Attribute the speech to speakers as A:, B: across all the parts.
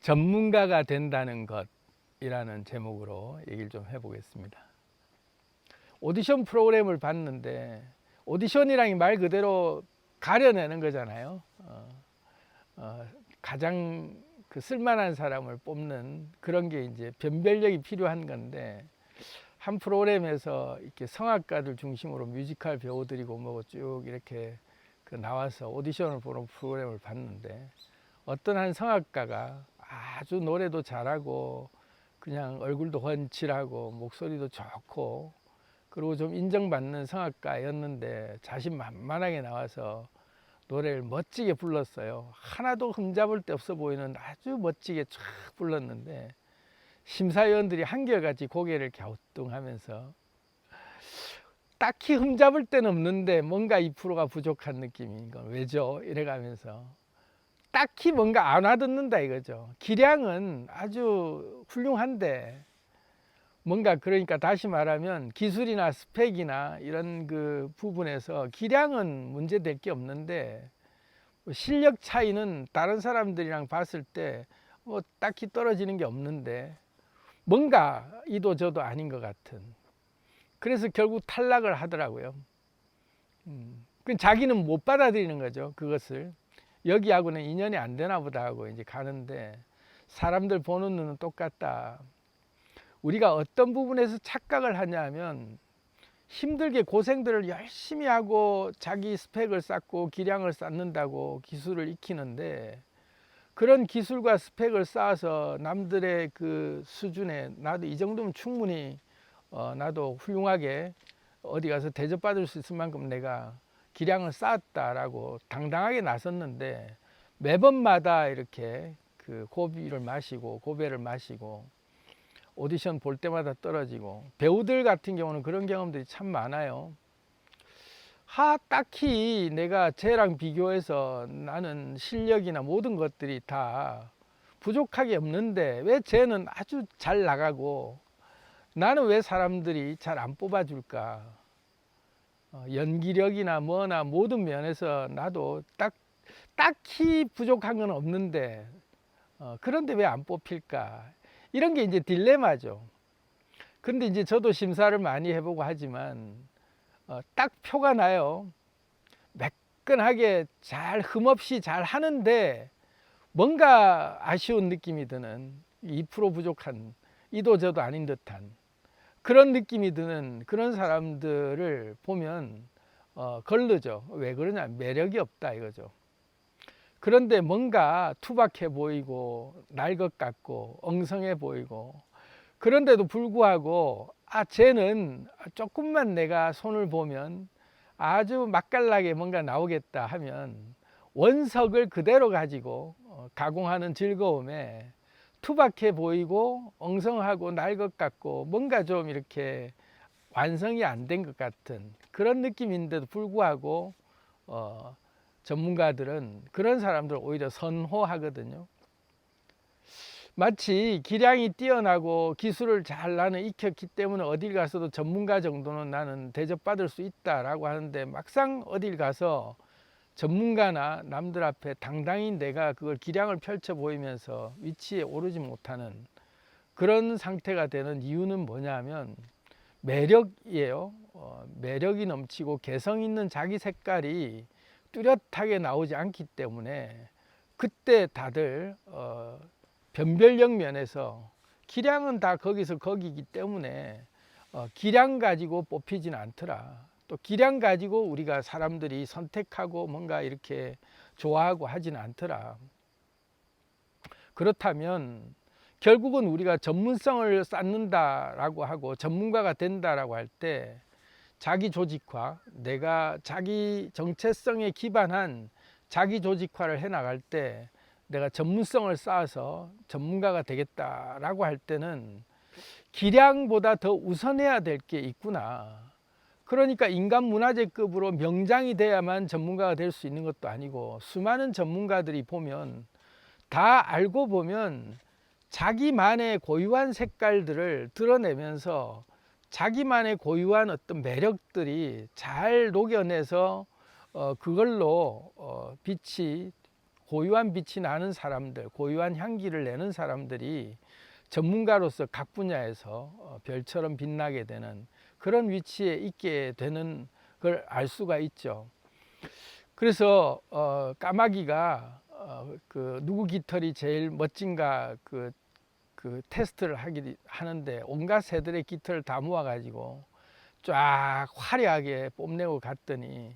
A: 전문가가 된다는 것이라는 제목으로 얘기를 좀 해보겠습니다. 오디션 프로그램을 봤는데 오디션이란 말 그대로 가려내는 거잖아요. 가장 그 쓸만한 사람을 뽑는 그런 게 이제 변별력이 필요한 건데, 한 프로그램에서 이렇게 성악가들 중심으로 뮤지컬 배우들이고 뭐 쭉 이렇게 그 나와서 오디션을 보는 프로그램을 봤는데, 어떤 한 성악가가 아주 노래도 잘하고 그냥 얼굴도 훤칠하고 목소리도 좋고 그리고 좀 인정받는 성악가였는데 자신만만하게 나와서 노래를 멋지게 불렀어요. 하나도 흠잡을 데 없어 보이는 아주 멋지게 쫙 불렀는데, 심사위원들이 한결같이 고개를 갸우뚱하면서 딱히 흠잡을 데는 없는데 뭔가 2%가 부족한 느낌인 건 왜죠? 이래가면서 딱히 뭔가 안 와닿는다 이거죠. 기량은 아주 훌륭한데 뭔가, 그러니까 다시 말하면 기술이나 스펙이나 이런 그 부분에서 기량은 문제될 게 없는데 실력 차이는 다른 사람들이랑 봤을 때 뭐 딱히 떨어지는 게 없는데 뭔가 이도 저도 아닌 것 같은, 그래서 결국 탈락을 하더라고요. 자기는 못 받아들이는 거죠. 그것을 여기하고는 인연이 안 되나 보다 하고 이제 가는데, 사람들 보는 눈은 똑같다. 우리가 어떤 부분에서 착각을 하냐면, 힘들게 고생들을 열심히 하고 자기 스펙을 쌓고 기량을 쌓는다고 기술을 익히는데, 그런 기술과 스펙을 쌓아서 남들의 그 수준에 나도 이 정도면 충분히 나도 훌륭하게 어디 가서 대접받을 수 있을 만큼 내가 기량을 쌓았다라고 당당하게 나섰는데, 매번마다 이렇게 그 고비를 마시고 오디션 볼 때마다 떨어지고, 배우들 같은 경우는 그런 경험들이 참 많아요. 딱히 내가 쟤랑 비교해서 나는 실력이나 모든 것들이 다 부족하게 없는데 왜 쟤는 아주 잘 나가고 나는 왜 사람들이 잘 안 뽑아줄까? 연기력이나 뭐나 모든 면에서 나도 딱히 부족한 건 없는데 그런데 왜 안 뽑힐까? 이런 게 이제 딜레마죠. 근데 이제 저도 심사를 많이 해보고 하지만 딱 표가 나요. 매끈하게 잘 흠없이 잘 하는데 뭔가 아쉬운 느낌이 드는, 2% 부족한, 이도 저도 아닌 듯한 그런 느낌이 드는 그런 사람들을 보면 걸르죠. 왜 그러냐? 매력이 없다 이거죠. 그런데 뭔가 투박해 보이고 날 것 같고 엉성해 보이고, 그런데도 불구하고 쟤는 조금만 내가 손을 보면 아주 맛깔나게 뭔가 나오겠다 하면 원석을 그대로 가지고 가공하는 즐거움에 투박해 보이고 엉성하고 날 것 같고 뭔가 좀 이렇게 완성이 안 된 것 같은 그런 느낌인데도 불구하고 전문가들은 그런 사람들을 오히려 선호하거든요. 마치 기량이 뛰어나고 기술을 잘 나는 익혔기 때문에 어딜 가서도 전문가 정도는 나는 대접받을 수 있다라고 하는데, 막상 어딜 가서 전문가나 남들 앞에 당당히 내가 그걸 기량을 펼쳐 보이면서 위치에 오르지 못하는 그런 상태가 되는 이유는 뭐냐면 매력이에요. 매력이 넘치고 개성 있는 자기 색깔이 뚜렷하게 나오지 않기 때문에 그때 다들 변별력 면에서 기량은 다 거기서 거기기 때문에 기량 가지고 뽑히진 않더라. 또 기량 가지고 우리가 사람들이 선택하고 뭔가 이렇게 좋아하고 하진 않더라. 그렇다면 결국은 우리가 전문성을 쌓는다라고 하고 전문가가 된다라고 할 때 자기 조직화, 내가 자기 정체성에 기반한 자기 조직화를 해 나갈 때 내가 전문성을 쌓아서 전문가가 되겠다라고 할 때는 기량보다 더 우선해야 될 게 있구나. 그러니까 인간문화재급으로 명장이 돼야만 전문가가 될 수 있는 것도 아니고, 수많은 전문가들이 보면 다 알고 보면 자기만의 고유한 색깔들을 드러내면서 자기만의 고유한 어떤 매력들이 잘 녹여내서 그걸로 빛이 고유한 빛이 나는 사람들, 고유한 향기를 내는 사람들이 전문가로서 각 분야에서 별처럼 빛나게 되는 그런 위치에 있게 되는 걸 알 수가 있죠. 그래서 까마귀가 그 누구 깃털이 제일 멋진가 그 테스트를 하는데 온갖 새들의 깃털을 다 모아가지고 쫙 화려하게 뽐내고 갔더니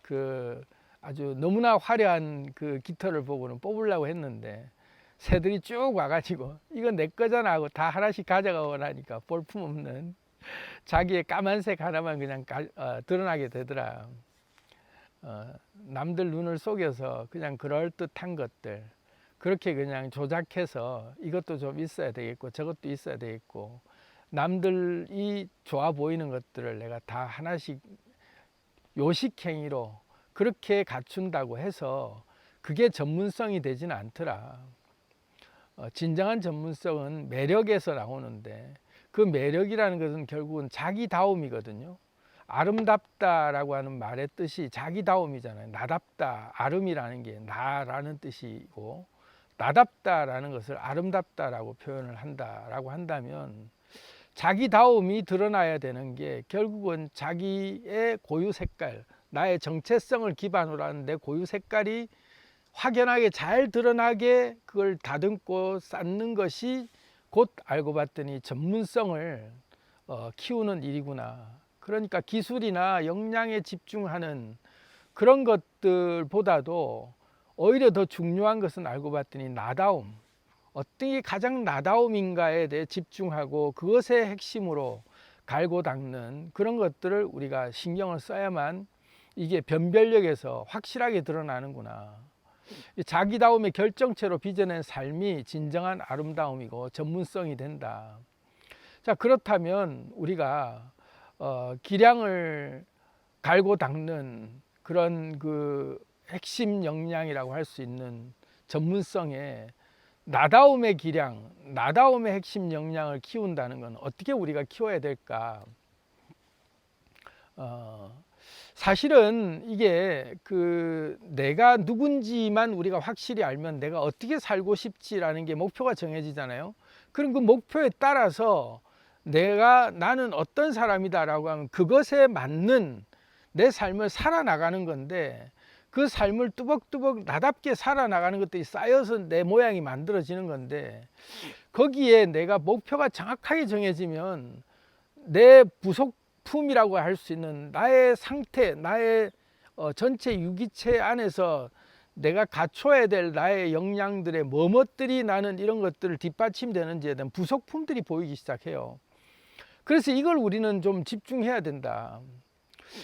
A: 그 아주 너무나 화려한 그 깃털을 보고는 뽑으려고 했는데 새들이 쭉 와가지고 이건 내 거잖아 하고 다 하나씩 가져가고 나니까 볼품없는 자기의 까만색 하나만 그냥 드러나게 되더라. 남들 눈을 속여서 그냥 그럴듯한 것들 그렇게 그냥 조작해서 이것도 좀 있어야 되겠고 저것도 있어야 되겠고 남들이 좋아 보이는 것들을 내가 다 하나씩 요식행위로 그렇게 갖춘다고 해서 그게 전문성이 되지는 않더라. 진정한 전문성은 매력에서 나오는데 그 매력이라는 것은 결국은 자기다움이거든요. 아름답다라고 하는 말의 뜻이 자기다움이잖아요. 나답다, 아름이라는 게 나라는 뜻이고 나답다라는 것을 아름답다라고 표현을 한다라고 한다면 자기다움이 드러나야 되는 게 결국은 자기의 고유 색깔, 나의 정체성을 기반으로 하는 내 고유 색깔이 확연하게 잘 드러나게 그걸 다듬고 쌓는 것이 곧 알고 봤더니 전문성을 키우는 일이구나. 그러니까 기술이나 역량에 집중하는 그런 것들보다도 오히려 더 중요한 것은 알고 봤더니 나다움, 어떤 게 가장 나다움인가에 대해 집중하고 그것의 핵심으로 갈고 닦는 그런 것들을 우리가 신경을 써야만 이게 변별력에서 확실하게 드러나는구나. 자기다움의 결정체로 빚어낸 삶이 진정한 아름다움이고 전문성이 된다. 자, 그렇다면 우리가 기량을 갈고 닦는 그런 그 핵심 역량이라고 할 수 있는 전문성에 나다움의 기량, 나다움의 핵심 역량을 키운다는 건 어떻게 우리가 키워야 될까? 사실은 이게 그 내가 누군지만 우리가 확실히 알면 내가 어떻게 살고 싶지라는 게 목표가 정해지잖아요. 그럼 그 목표에 따라서 나는 어떤 사람이다라고 하면 그것에 맞는 내 삶을 살아나가는 건데 그 삶을 뚜벅뚜벅 나답게 살아나가는 것들이 쌓여서 내 모양이 만들어지는 건데 거기에 내가 목표가 정확하게 정해지면 내 부속품이라고 할 수 있는 나의 상태, 나의 전체 유기체 안에서 내가 갖춰야 될 나의 역량들의 뭐뭇들이 나는 이런 것들을 뒷받침되는지에 대한 부속품들이 보이기 시작해요. 그래서 이걸 우리는 좀 집중해야 된다.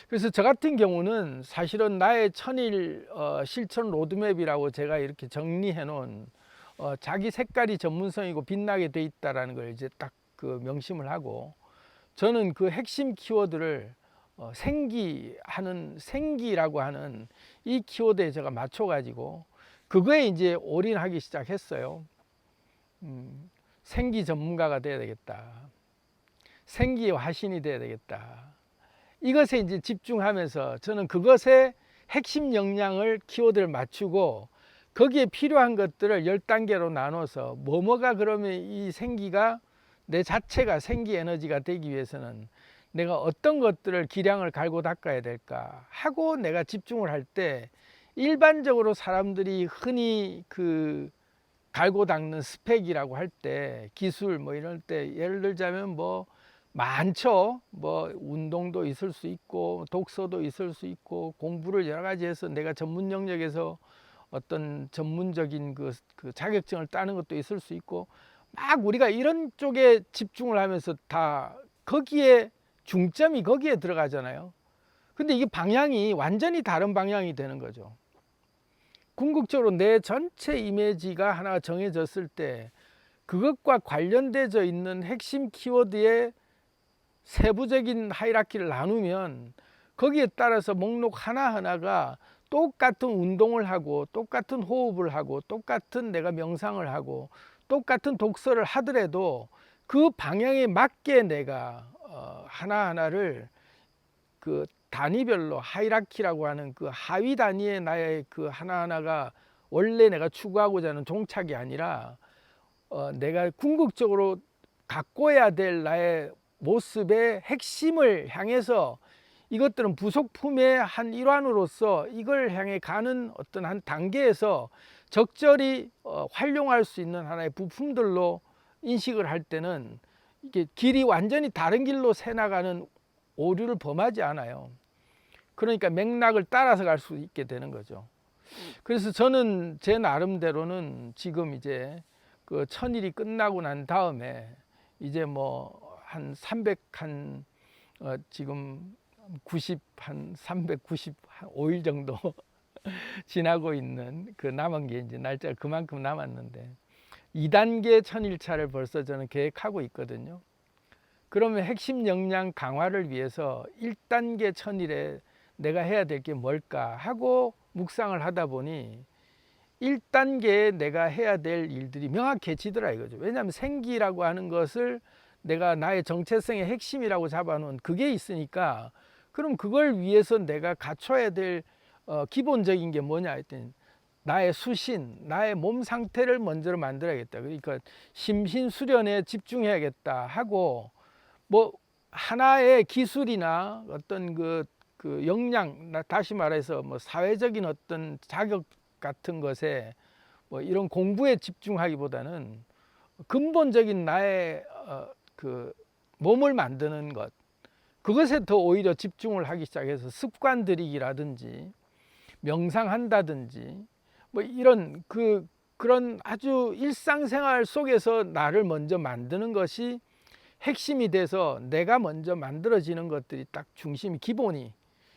A: 그래서 저 같은 경우는 사실은 나의 천일 실천 로드맵이라고 제가 이렇게 정리해 놓은 자기 색깔이 전문성이고 빛나게 돼 있다라는 걸 이제 딱 그 명심을 하고 저는 그 핵심 키워드를 생기라고 하는 이 키워드에 제가 맞춰 가지고 그거에 이제 올인하기 시작했어요. 생기 전문가가 돼야 되겠다. 생기의 화신이 돼야 되겠다. 이것에 이제 집중하면서 저는 그것에 핵심 역량을 키워드를 맞추고 거기에 필요한 것들을 10단계로 나눠서 뭐가 그러면 이 생기가 내 자체가 생기 에너지가 되기 위해서는 내가 어떤 것들을 기량을 갈고 닦아야 될까 하고 내가 집중을 할 때 일반적으로 사람들이 흔히 그 갈고 닦는 스펙이라고 할 때 기술 뭐 이럴 때 예를 들자면 뭐 많죠. 뭐 운동도 있을 수 있고 독서도 있을 수 있고 공부를 여러 가지 해서 내가 전문 영역에서 어떤 전문적인 그 자격증을 따는 것도 있을 수 있고 막 우리가 이런 쪽에 집중을 하면서 다 거기에 중점이 거기에 들어가잖아요. 근데 이게 방향이 완전히 다른 방향이 되는 거죠. 궁극적으로 내 전체 이미지가 하나 정해졌을 때 그것과 관련되어 있는 핵심 키워드의 세부적인 하이라키를 나누면 거기에 따라서 목록 하나하나가 똑같은 운동을 하고 똑같은 호흡을 하고 똑같은 내가 명상을 하고 똑같은 독서를 하더라도 그 방향에 맞게 내가 하나하나를 그 단위별로 하이라키라고 하는 그 하위 단위의 나의 그 하나하나가 원래 내가 추구하고자 하는 종착이 아니라 내가 궁극적으로 가꿔야 될 나의 모습의 핵심을 향해서 이것들은 부속품의 한 일환으로서 이걸 향해 가는 어떤 한 단계에서 적절히 활용할 수 있는 하나의 부품들로 인식을 할 때는 이게 길이 완전히 다른 길로 새 나가는 오류를 범하지 않아요. 그러니까 맥락을 따라서 갈 수 있게 되는 거죠. 그래서 저는 제 나름대로는 지금 이제 그 천일이 끝나고 난 다음에 이제 뭐 한 300 한 지금 90 한 395일 정도 지나고 있는 그 남은 게 이제 날짜가 그만큼 남았는데 2단계 천일차를 벌써 저는 계획하고 있거든요. 그러면 핵심 역량 강화를 위해서 1단계 천일에 내가 해야 될 게 뭘까 하고 묵상을 하다 보니 1단계에 내가 해야 될 일들이 명확해지더라 이거죠. 왜냐하면 생기라고 하는 것을 내가 나의 정체성의 핵심이라고 잡아놓은 그게 있으니까 그럼 그걸 위해서 내가 갖춰야 될 기본적인 게 뭐냐 했더니 나의 수신, 나의 몸 상태를 먼저 만들어야겠다. 그러니까 심신수련에 집중해야겠다 하고 뭐 하나의 기술이나 어떤 그 역량, 다시 말해서 뭐 사회적인 어떤 자격 같은 것에 뭐 이런 공부에 집중하기보다는 근본적인 나의 그 몸을 만드는 것, 그것에 더 오히려 집중을 하기 시작해서 습관 들이기라든지 명상한다든지 뭐 이런 그런 아주 일상생활 속에서 나를 먼저 만드는 것이 핵심이 돼서 내가 먼저 만들어지는 것들이 딱 중심이 기본이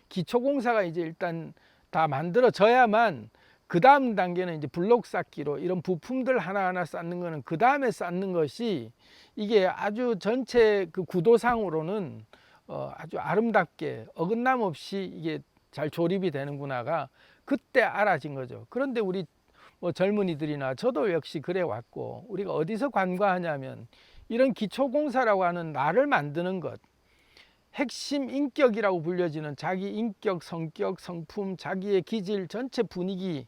A: 기초공사가 이제 일단 다 만들어져야만 그 다음 단계는 이제 블록 쌓기로 이런 부품들 하나하나 쌓는 거는 그 다음에 쌓는 것이 이게 아주 전체 그 구도상으로는 아주 아름답게 어긋남 없이 이게 잘 조립이 되는구나가 그때 알아진 거죠. 그런데 우리 뭐 젊은이들이나 저도 역시 그래 왔고 우리가 어디서 관과하냐면 이런 기초공사라고 하는 나를 만드는 것, 핵심 인격이라고 불려지는 자기 인격, 성격, 성품, 자기의 기질, 전체 분위기,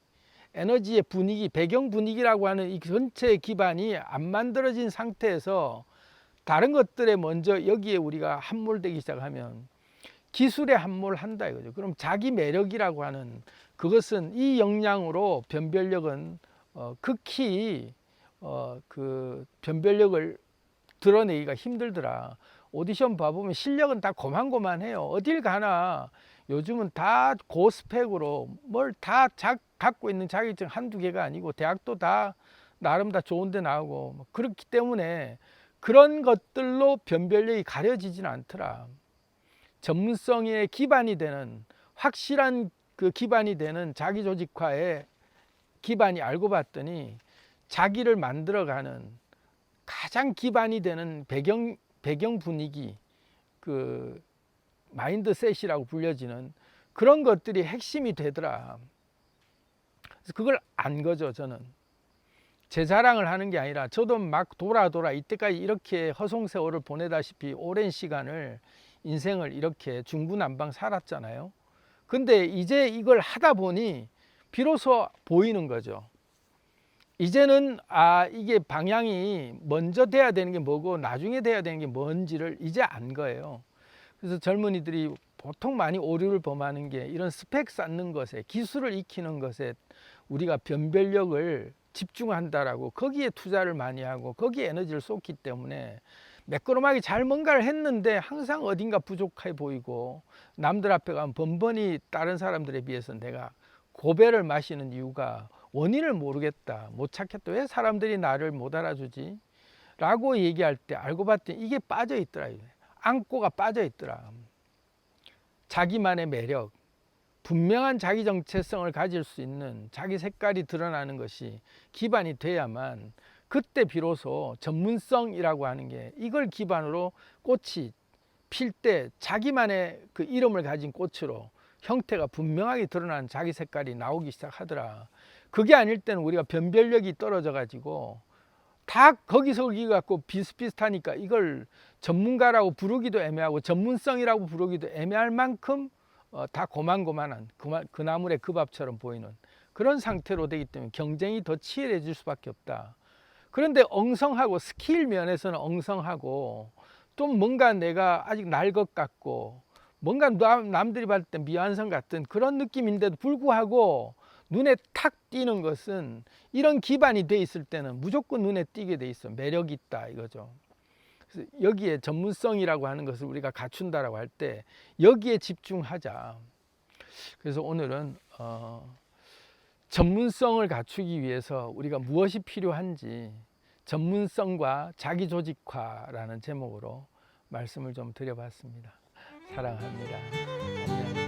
A: 에너지의 분위기, 배경 분위기라고 하는 이 전체의 기반이 안 만들어진 상태에서 다른 것들에 먼저 여기에 우리가 함몰되기 시작하면 기술에 함몰한다 이거죠. 그럼 자기 매력이라고 하는 그것은 이 역량으로 변별력은 극히 그 변별력을 드러내기가 힘들더라. 오디션 봐보면 실력은 다 고만고만해요. 어딜 가나 요즘은 다 고스펙으로 뭘 다 갖고 있는 자격증 한두 개가 아니고 대학도 다 나름 다 좋은 데 나오고 그렇기 때문에 그런 것들로 변별력이 가려지지는 않더라. 전문성의 기반이 되는 확실한 그 기반이 되는 자기조직화의 기반이 알고 봤더니 자기를 만들어가는 가장 기반이 되는 배경 분위기, 그 마인드셋이라고 불려지는 그런 것들이 핵심이 되더라. 그래서 그걸 안 거죠. 저는 제 자랑을 하는 게 아니라 저도 막 돌아 이때까지 이렇게 허송세월을 보내다시피 오랜 시간을 인생을 이렇게 중구난방 살았잖아요. 근데 이제 이걸 하다 보니 비로소 보이는 거죠. 이제는 이게 방향이 먼저 돼야 되는 게 뭐고 나중에 돼야 되는 게 뭔지를 이제 안 거예요. 그래서 젊은이들이 보통 많이 오류를 범하는 게 이런 스펙 쌓는 것에 기술을 익히는 것에 우리가 변별력을 집중한다라고 거기에 투자를 많이 하고 거기에 에너지를 쏟기 때문에 매끄러하게 잘 뭔가를 했는데 항상 어딘가 부족해 보이고 남들 앞에 가면 번번이 다른 사람들에 비해서 내가 고배를 마시는 이유가 원인을 모르겠다, 못 찾겠다, 왜 사람들이 나를 못 알아주지? 라고 얘기할 때 알고 봤더니 이게 빠져 있더라. 안고가 빠져 있더라. 자기만의 매력, 분명한 자기 정체성을 가질 수 있는 자기 색깔이 드러나는 것이 기반이 돼야만 그때 비로소 전문성이라고 하는 게 이걸 기반으로 꽃이 필 때 자기만의 그 이름을 가진 꽃으로 형태가 분명하게 드러나는 자기 색깔이 나오기 시작하더라. 그게 아닐 때는 우리가 변별력이 떨어져 가지고 다 거기서 거기 갖고 비슷비슷하니까 이걸 전문가라고 부르기도 애매하고 전문성이라고 부르기도 애매할 만큼 다 고만고만한 그 나물의 그 밥처럼 보이는 그런 상태로 되기 때문에 경쟁이 더 치열해질 수밖에 없다. 그런데 엉성하고 스킬 면에서는 엉성하고 좀 뭔가 내가 아직 날 것 같고 뭔가 남들이 봤을 때 미완성 같은 그런 느낌인데도 불구하고 눈에 탁 띄는 것은 이런 기반이 돼 있을 때는 무조건 눈에 띄게 돼 있어. 매력 있다 이거죠. 그래서 여기에 전문성이라고 하는 것을 우리가 갖춘다라고 할 때 여기에 집중하자. 그래서 오늘은 전문성을 갖추기 위해서 우리가 무엇이 필요한지 전문성과 자기조직화라는 제목으로 말씀을 좀 드려봤습니다. 사랑합니다. 안녕.